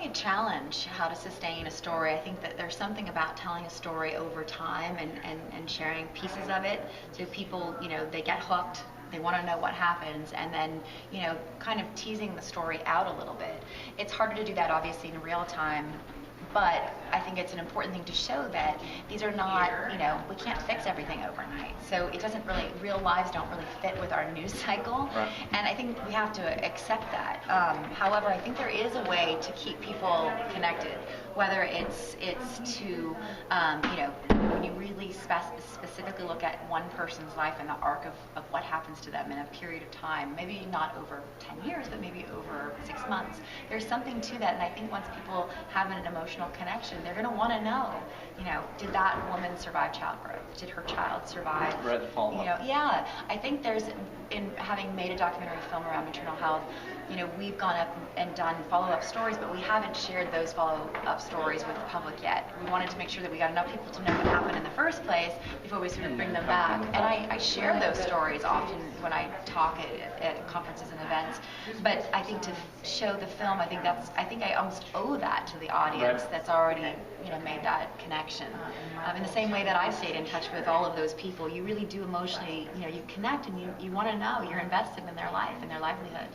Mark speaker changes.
Speaker 1: definitely a challenge how to sustain a story. I think that there's something about telling a story over time and sharing pieces of it so people, they get hooked. They want to know what happens, and then, kind of teasing the story out a little bit. It's harder to do that, obviously, in real time, but I think it's an important thing to show that these are not, we can't fix everything overnight. So it doesn't really, real lives don't really fit with our news cycle.
Speaker 2: Right.
Speaker 1: And I think we have to accept that. However, I think there is a way to keep people connected, whether it's to, when you really specifically look at one person's life and the arc of what happens to them in a period of time, maybe not over 10 years, but maybe over 6 months. There's something to that, and I think once people have an emotional connection, they're going to want to know, did that woman survive childbirth? Did her child survive?
Speaker 2: Read the follow-up.
Speaker 1: Yeah, I think there's, in having made a documentary film around maternal health, we've gone up and done follow-up stories, but we haven't shared those follow-up stories with the public yet. We wanted to make sure that we got enough people to know what happened in the first place before we sort of bring them back. And I share those stories often when I talk at conferences and events. But I think to show the film, I think I almost owe that to the audience that's already made that connection. In the same way that I've stayed in touch with all of those people, you really do emotionally, you connect and you want to know, you're invested in their life and their livelihood.